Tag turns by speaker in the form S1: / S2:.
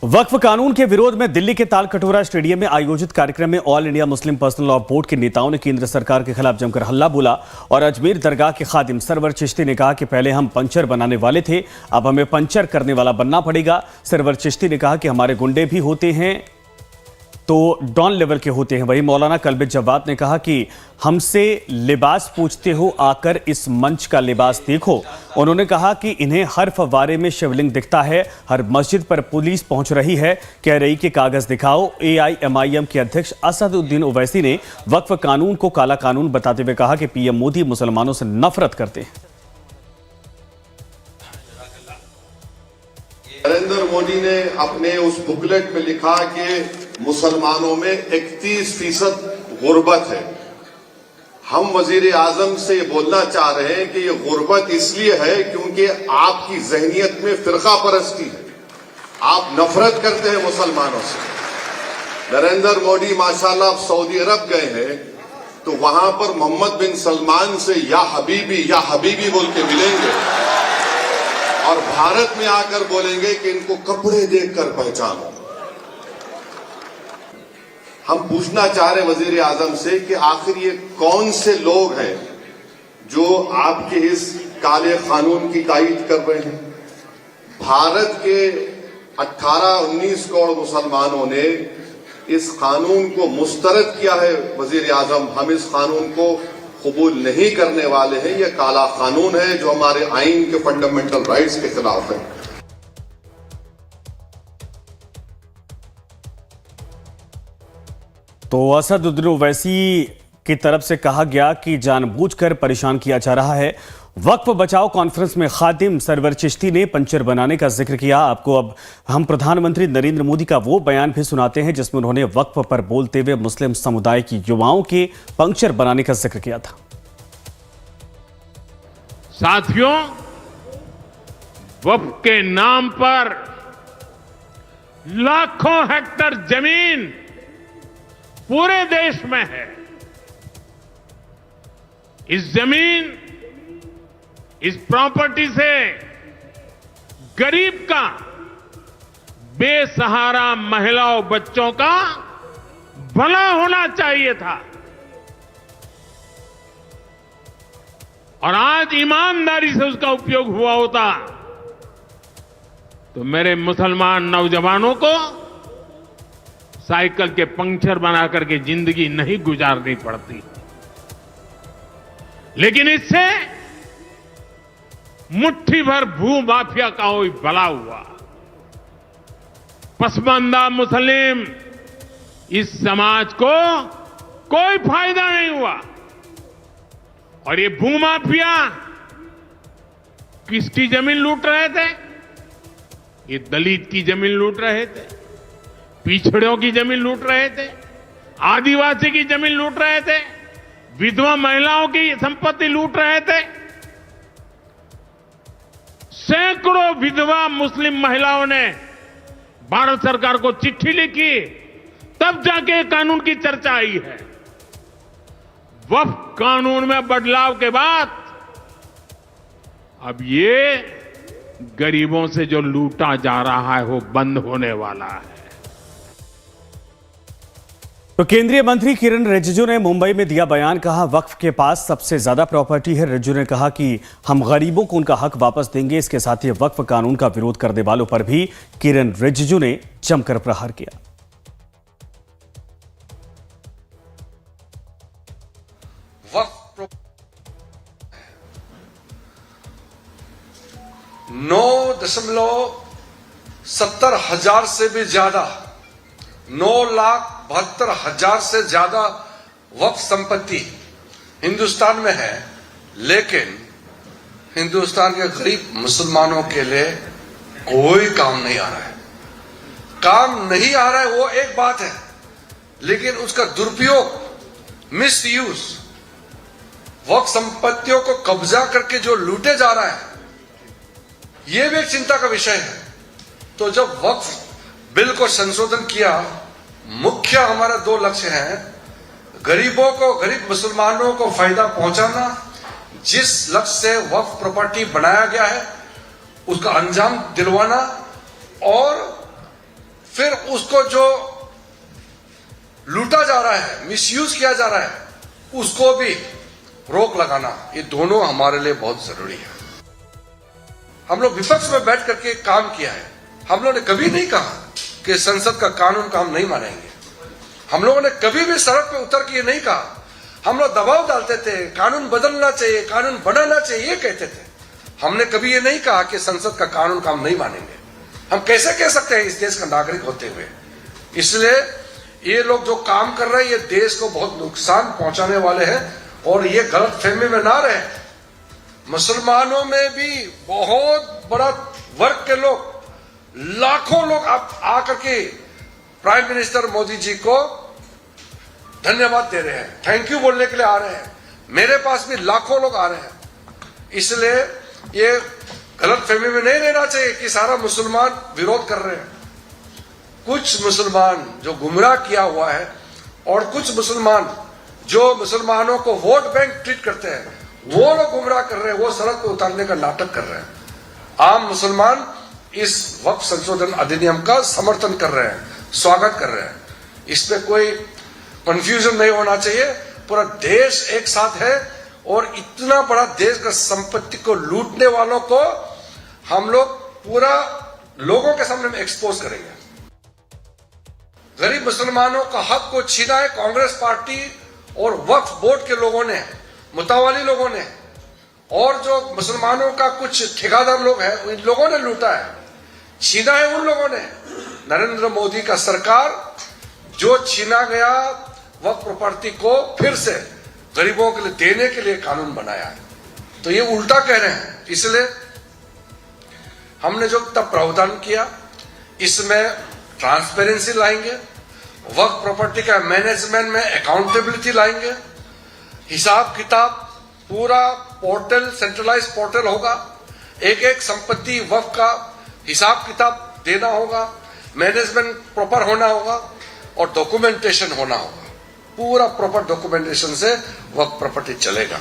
S1: वक्फ कानून के विरोध में दिल्ली के तालकटोरा स्टेडियम में आयोजित कार्यक्रम में all India Muslim personal law board के नेताओं ने केंद्र सरकार के खिलाफ जमकर हल्ला बोला और अजमेर दरगाह के खादिम सरवर चिश्ती ने कहा कि पहले हम पंचर बनाने वाले थे, अब हमें पंचर करने वाला बनना पड़ेगा। सरवर चिश्ती ने कहा कि हमारे गुंडे भी होते हैं तो डॉन लेवल के होते हैं। वहीं मौलाना कल्बे जवाद ने कहा कि हमसे लिबास पूछते हो, आकर इस मंच का लिबास देखो। उन्होंने कहा कि इन्हें हर फव्वारे में शिवलिंग दिखता है, हर मस्जिद पर पुलिस पहुंच रही है, कह रही कि कागज दिखाओ। AIMIM के अध्यक्ष असदुद्दीन ओवैसी ने वक्फ कानून को काला कानून बताते हुए कहा कि PM मोदी मुसलमानों से नफरत करते हैं।
S2: नरेंद्र मोदी ने अपने उस बुकलेट में लिखा कि मुसलमानों में 31% गुर्बत है। हम वजीर आजम से बोलना चाह रहे हैं कि ये गुर्बत इसलिए है क्योंकि आपकी जहनियत में फिरका परस्ती है, आप नफरत करते हैं मुसलमानों से। नरेंद्र मोदी माशाल्लाह सऊदी अरब गए हैं तो वहां पर मोहम्मद बिन सलमान से या हबीबी बोल के मिलेंगे और भारत में आकर बोलेंगे कि इनको कपड़े देखकर पहचानो। हम पूछना चाह रहे वजीर आजम से कि आखिर ये कौन से लोग हैं जो आपके इस काले कानून की तायीद कर रहे हैं। भारत के 18-19 करोड़ मुसलमानों ने इस कानून को मुस्तरद किया है। वजीर आजम, हम इस कानून को कबूल नहीं करने वाले हैं। यह काला कानून है जो हमारे आइन के फंडामेंटल राइट्स के खिलाफ है।
S1: तो असदुद्दीन ओवैसी की तरफ से कहा गया कि जानबूझकर परेशान किया जा रहा है। वक्फ बचाओ कॉन्फ्रेंस में खादिम सरवर चिश्ती ने पंचर बनाने का जिक्र किया। आपको अब हम प्रधानमंत्री नरेंद्र मोदी का वो बयान भी सुनाते हैं जिसमें उन्होंने वक्फ पर बोलते हुए मुस्लिम समुदाय की युवाओं के पंचर बनाने का जिक्र किया था।
S3: साथियों, वक्फ के नाम पर लाखों हेक्टेयर जमीन पूरे देश में है। इस जमीन, इस प्रॉपर्टी से गरीब का, बेसहारा महिलाओं बच्चों का भला होना चाहिए था और आज ईमानदारी से उसका उपयोग हुआ होता तो मेरे मुसलमान नौजवानों को साइकिल के पंक्चर बना करके जिंदगी नहीं गुजारनी पड़ती। लेकिन इससे मुट्ठी भर भू माफिया का कोई भला हुआ। पसमानदा मुस्लिम इस समाज को कोई फायदा नहीं हुआ और ये भू माफिया किसकी जमीन लूट रहे थे? ये दलित की जमीन लूट रहे थे, पिछड़ों की जमीन लूट रहे थे, आदिवासी की जमीन लूट रहे थे, विधवा महिलाओं की संपत्ति लूट रहे थे। सैकड़ों विधवा मुस्लिम महिलाओं ने भारत सरकार को चिट्ठी लिखी, तब जाके कानून की चर्चा आई है। वक्फ कानून में बदलाव के बाद अब ये गरीबों से जो लूटा जा रहा है वो बंद होने वाला है।
S1: तो केंद्रीय मंत्री किरण रिजिजू ने मुंबई में दिया बयान, कहा वक्फ के पास सबसे ज्यादा प्रॉपर्टी है। रिजिजू ने कहा कि हम गरीबों को उनका हक वापस देंगे। इसके साथ ही वक्फ कानून का विरोध करने वालों पर भी किरण रिजिजू ने जमकर प्रहार किया।
S4: वक्फ 9,70,000 से भी ज्यादा, 9,72,000 से ज्यादा वक्फ संपत्ति हिंदुस्तान में है। लेकिन हिंदुस्तान के गरीब मुसलमानों के लिए कोई काम नहीं आ रहा है। काम नहीं आ रहा है वो एक बात है, लेकिन उसका दुरुपयोग, मिस यूज, वक्फ संपत्तियों को कब्जा करके जो लूटे जा रहा है, यह भी एक चिंता का विषय है। तो जब वक्फ बिल को संशोधन किया, मुख्य हमारे दो लक्ष्य हैं। गरीबों को, गरीब मुसलमानों को फायदा पहुंचाना, जिस लक्ष्य से वक्फ प्रॉपर्टी बनाया गया है उसका अंजाम दिलवाना, और फिर उसको जो लूटा जा रहा है, मिसयूज किया जा रहा है, उसको भी रोक लगाना, ये दोनों हमारे लिए बहुत जरूरी है। हम लोग विपक्ष में बैठ करके काम किया है। हम लोगों ने कभी नहीं कहा कि संसद का कानून का हम नहीं मानेंगे। हम लोगों ने कभी भी सड़क पे उतर के ये नहीं कहा। हम लोग दबाव डालते थे, कानून बदलना चाहिए, कानून बनाना चाहिए, ये कहते थे। हमने कभी ये नहीं कहा कि संसद का कानून का हम नहीं मानेंगे। हम कैसे कह सकते हैं इस देश का नागरिक होते हुए? इसलिए ये लोग जो काम कर रहे हैं, ये देश को बहुत नुकसान पहुंचाने वाले हैं और ये गलत फहमी में ना रहे। मुसलमानों में भी बहुत बड़ा वर्ग के लोग, लाखों लोग आकर के प्राइम मिनिस्टर मोदी जी को धन्यवाद दे रहे हैं, थैंक यू बोलने के लिए आ रहे हैं। मेरे पास भी लाखों लोग आ रहे हैं। इसलिए ये गलत फहमी में नहीं रहना चाहिए कि सारा मुसलमान विरोध कर रहे हैं। कुछ मुसलमान जो गुमराह किया हुआ है और कुछ मुसलमान जो मुसलमानों को वोट बैंक ट्रीट करते हैं, वो लोग गुमराह कर रहे हैं, वो सड़क पर उतारने का नाटक कर रहे हैं। आम मुसलमान इस वक्फ संशोधन अधिनियम का समर्थन कर रहे हैं, स्वागत कर रहे हैं। इसमें कोई कंफ्यूजन नहीं होना चाहिए। पूरा देश एक साथ है और इतना बड़ा देश का संपत्ति को लूटने वालों को हम लोग पूरा लोगों के सामने में एक्सपोज करेंगे। गरीब मुसलमानों का हक को छीना है कांग्रेस पार्टी और वक्फ बोर्ड के लोगों ने, मुतावाली लोगों ने, और जो मुसलमानों का कुछ ठेकेदार लोग हैं, इन लोगों ने लूटा है, छीना है उन लोगों ने। नरेंद्र मोदी का सरकार जो छीना गया वक्फ प्रॉपर्टी को फिर से गरीबों के लिए देने के लिए कानून बनाया है, तो ये उल्टा कह रहे हैं। इसलिए हमने जो तब प्रावधान किया, इसमें ट्रांसपेरेंसी लाएंगे, वक्फ प्रॉपर्टी का मैनेजमेंट में अकाउंटेबिलिटी लाएंगे, हिसाब किताब पूरा पोर्टल, सेंट्रलाइज पोर्टल होगा, एक एक संपत्ति वक्फ का हिसाब किताब देना होगा, मैनेजमेंट प्रॉपर होना होगा और डॉक्यूमेंटेशन होना होगा। पूरा प्रॉपर डॉक्यूमेंटेशन से वक्फ प्रॉपर्टी चलेगा।